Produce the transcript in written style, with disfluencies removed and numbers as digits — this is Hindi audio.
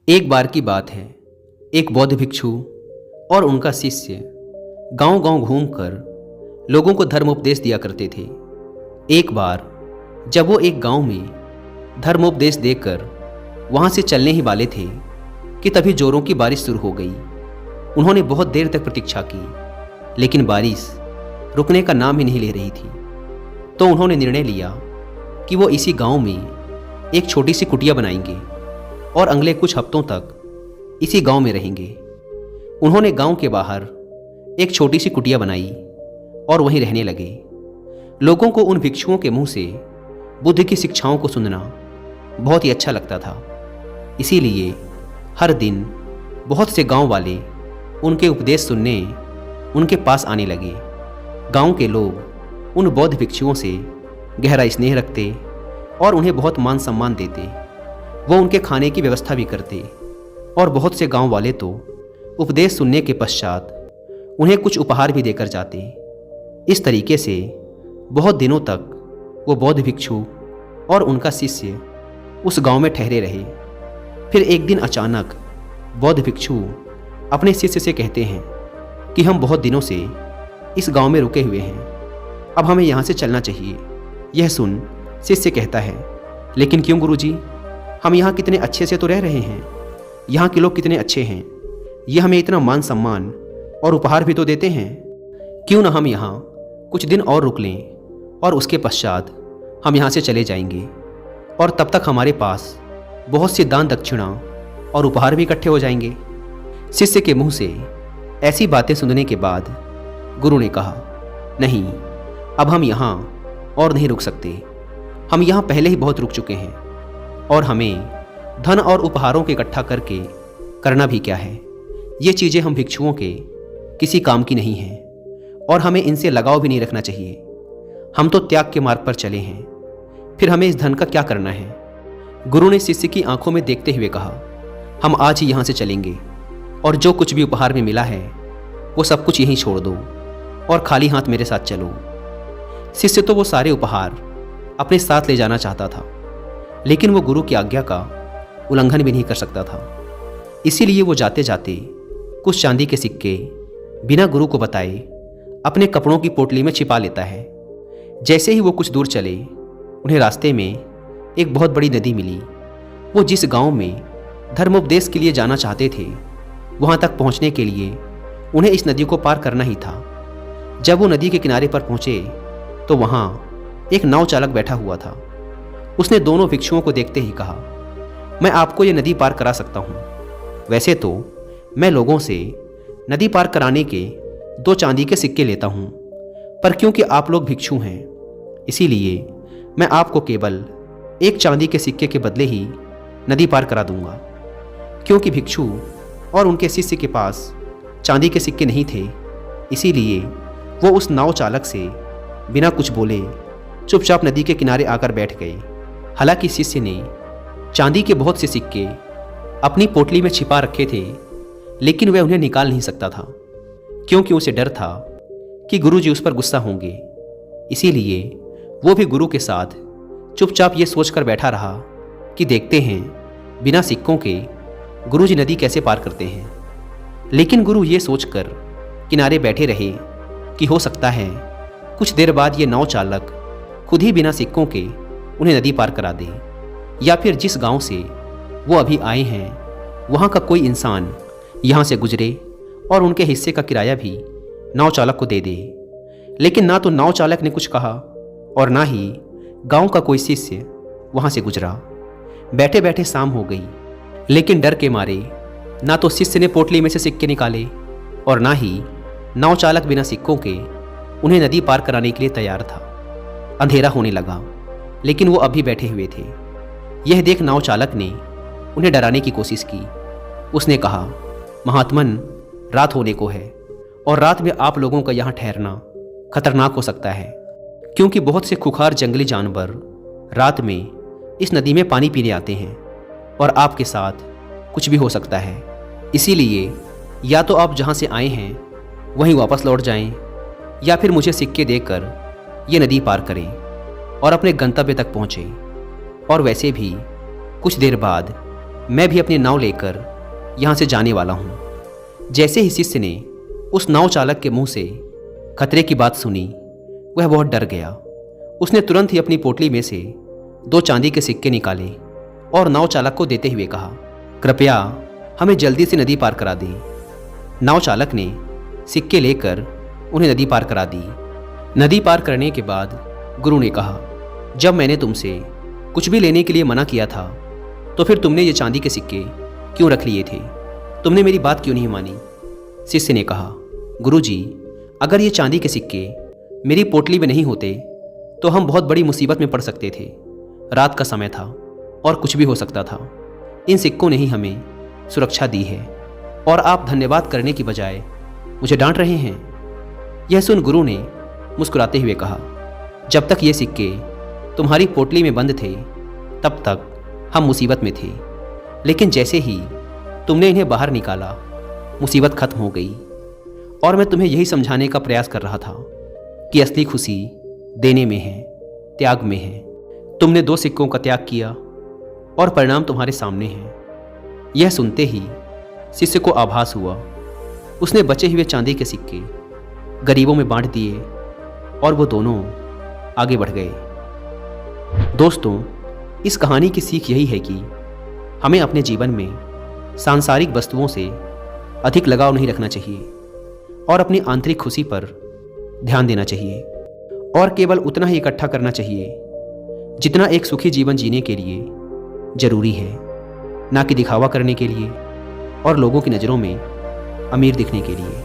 एक बार की बात है। एक बौद्ध भिक्षु और उनका शिष्य गांव-गांव घूमकर लोगों को धर्मोपदेश दिया करते थे। एक बार जब वो एक गांव में धर्मोपदेश देकर वहां से चलने ही वाले थे कि तभी जोरों की बारिश शुरू हो गई। उन्होंने बहुत देर तक प्रतीक्षा की, लेकिन बारिश रुकने का नाम ही नहीं ले रही थी। तो उन्होंने निर्णय लिया कि वो इसी गांव में एक छोटी सी कुटिया बनाएंगे और अगले कुछ हफ्तों तक इसी गांव में रहेंगे। उन्होंने गांव के बाहर एक छोटी सी कुटिया बनाई और वहीं रहने लगे। लोगों को उन भिक्षुओं के मुंह से बुद्ध की शिक्षाओं को सुनना बहुत ही अच्छा लगता था। इसीलिए हर दिन बहुत से गांव वाले उनके उपदेश सुनने उनके पास आने लगे। गांव के लोग उन बौद्ध भिक्षुओं से गहरा स्नेह रखते और उन्हें बहुत मान सम्मान देते। वो उनके खाने की व्यवस्था भी करते और बहुत से गांव वाले तो उपदेश सुनने के पश्चात उन्हें कुछ उपहार भी देकर जाते। इस तरीके से बहुत दिनों तक वो बौद्ध भिक्षु और उनका शिष्य उस गांव में ठहरे रहे। फिर एक दिन अचानक बौद्ध भिक्षु अपने शिष्य से कहते हैं कि हम बहुत दिनों से इस गांव में रुके हुए हैं, अब हमें यहाँ से चलना चाहिए। यह सुन शिष्य कहता है, लेकिन क्यों गुरुजी, हम यहाँ कितने अच्छे से तो रह रहे हैं, यहाँ के लोग कितने अच्छे हैं, ये हमें इतना मान सम्मान और उपहार भी तो देते हैं। क्यों ना हम यहाँ कुछ दिन और रुक लें और उसके पश्चात हम यहाँ से चले जाएंगे और तब तक हमारे पास बहुत सी दान दक्षिणा और उपहार भी इकट्ठे हो जाएंगे। शिष्य के मुंह से ऐसी बातें सुनने के बाद गुरु ने कहा, नहीं, अब हम यहाँ और नहीं रुक सकते। हम यहाँ पहले ही बहुत रुक चुके हैं और हमें धन और उपहारों के इकट्ठा करके करना भी क्या है। ये चीज़ें हम भिक्षुओं के किसी काम की नहीं हैं और हमें इनसे लगाव भी नहीं रखना चाहिए। हम तो त्याग के मार्ग पर चले हैं, फिर हमें इस धन का क्या करना है। गुरु ने शिष्य की आंखों में देखते हुए कहा, हम आज ही यहाँ से चलेंगे और जो कुछ भी उपहार में मिला है वो सब कुछ यहीं छोड़ दो और खाली हाथ मेरे साथ चलो। शिष्य तो वो सारे उपहार अपने साथ ले जाना चाहता था, लेकिन वो गुरु की आज्ञा का उल्लंघन भी नहीं कर सकता था। इसीलिए वो जाते जाते कुछ चांदी के सिक्के बिना गुरु को बताए अपने कपड़ों की पोटली में छिपा लेता है। जैसे ही वो कुछ दूर चले, उन्हें रास्ते में एक बहुत बड़ी नदी मिली। वो जिस गांव में धर्मोपदेश के लिए जाना चाहते थे, वहां तक पहुंचने के लिए उन्हें इस नदी को पार करना ही था। जब वो नदी के किनारे पर पहुंचे तो वहां एक नाव चालक बैठा हुआ था। उसने दोनों भिक्षुओं को देखते ही कहा, मैं आपको ये नदी पार करा सकता हूँ। वैसे तो मैं लोगों से नदी पार कराने के 2 चांदी के सिक्के लेता हूँ, पर क्योंकि आप लोग भिक्षु हैं, इसीलिए मैं आपको केवल 1 चांदी के सिक्के के बदले ही नदी पार करा दूंगा। क्योंकि भिक्षु और उनके शिष्य के पास चांदी के सिक्के नहीं थे, इसीलिए वो उस नाव चालक से बिना कुछ बोले चुपचाप नदी के किनारे आकर बैठ गए। हालांकि शिष्य ने चांदी के बहुत से सिक्के अपनी पोटली में छिपा रखे थे, लेकिन वह उन्हें निकाल नहीं सकता था, क्योंकि उसे डर था कि गुरुजी उस पर गुस्सा होंगे। इसीलिए वो भी गुरु के साथ चुपचाप ये सोचकर बैठा रहा कि देखते हैं बिना सिक्कों के गुरुजी नदी कैसे पार करते हैं। लेकिन गुरु ये सोचकर किनारे बैठे रहे कि हो सकता है कुछ देर बाद ये नाव चालक खुद ही बिना सिक्कों के उन्हें नदी पार करा दे, या फिर जिस गांव से वो अभी आए हैं वहां का कोई इंसान यहां से गुजरे और उनके हिस्से का किराया भी नाव चालक को दे दे। लेकिन ना तो नाव चालक ने कुछ कहा और ना ही गांव का कोई शिष्य वहां से गुजरा। बैठे बैठे शाम हो गई, लेकिन डर के मारे ना तो शिष्य ने पोटली में से सिक्के निकाले और ना ही नाव चालक बिना सिक्कों के उन्हें नदी पार कराने के लिए तैयार था। अंधेरा होने लगा, लेकिन वो अभी बैठे हुए थे। यह देख नाव चालक ने उन्हें डराने की कोशिश की। उसने कहा, महात्मन, रात होने को है और रात में आप लोगों का यहाँ ठहरना खतरनाक हो सकता है, क्योंकि बहुत से खुखार जंगली जानवर रात में इस नदी में पानी पीने आते हैं और आपके साथ कुछ भी हो सकता है। इसीलिए या तो आप जहाँ से आए हैं वहीं वापस लौट जाएं, या फिर मुझे सिक्के देकर ये नदी पार करें और अपने गंतव्य तक पहुँचें। और वैसे भी कुछ देर बाद मैं भी अपनी नाव लेकर यहाँ से जाने वाला हूँ। जैसे ही शिष्य ने उस नाव चालक के मुंह से खतरे की बात सुनी, वह बहुत डर गया। उसने तुरंत ही अपनी पोटली में से 2 चांदी के सिक्के निकाले और नाव चालक को देते हुए कहा, कृपया हमें जल्दी से नदी पार करा दें। नाव चालक ने सिक्के लेकर उन्हें नदी पार करा दी। नदी पार करने के बाद गुरु ने कहा, जब मैंने तुमसे कुछ भी लेने के लिए मना किया था तो फिर तुमने ये चांदी के सिक्के क्यों रख लिए थे? तुमने मेरी बात क्यों नहीं मानी? शिष्य ने कहा, गुरुजी, अगर ये चांदी के सिक्के मेरी पोटली में नहीं होते तो हम बहुत बड़ी मुसीबत में पड़ सकते थे। रात का समय था और कुछ भी हो सकता था। इन सिक्कों ने ही हमें सुरक्षा दी है और आप धन्यवाद करने की बजाय मुझे डांट रहे हैं। यह सुन गुरु ने मुस्कुराते हुए कहा, जब तक ये सिक्के तुम्हारी पोटली में बंद थे तब तक हम मुसीबत में थे, लेकिन जैसे ही तुमने इन्हें बाहर निकाला मुसीबत खत्म हो गई। और मैं तुम्हें यही समझाने का प्रयास कर रहा था कि असली खुशी देने में है, त्याग में है। तुमने 2 सिक्कों का त्याग किया और परिणाम तुम्हारे सामने है। यह सुनते ही शिष्य को आभास हुआ। उसने बचे हुए चांदी के सिक्के गरीबों में बांट दिए और वो दोनों आगे बढ़ गए। दोस्तों, इस कहानी की सीख यही है कि हमें अपने जीवन में सांसारिक वस्तुओं से अधिक लगाव नहीं रखना चाहिए और अपनी आंतरिक खुशी पर ध्यान देना चाहिए और केवल उतना ही इकट्ठा करना चाहिए जितना एक सुखी जीवन जीने के लिए जरूरी है, ना कि दिखावा करने के लिए और लोगों की नज़रों में अमीर दिखने के लिए।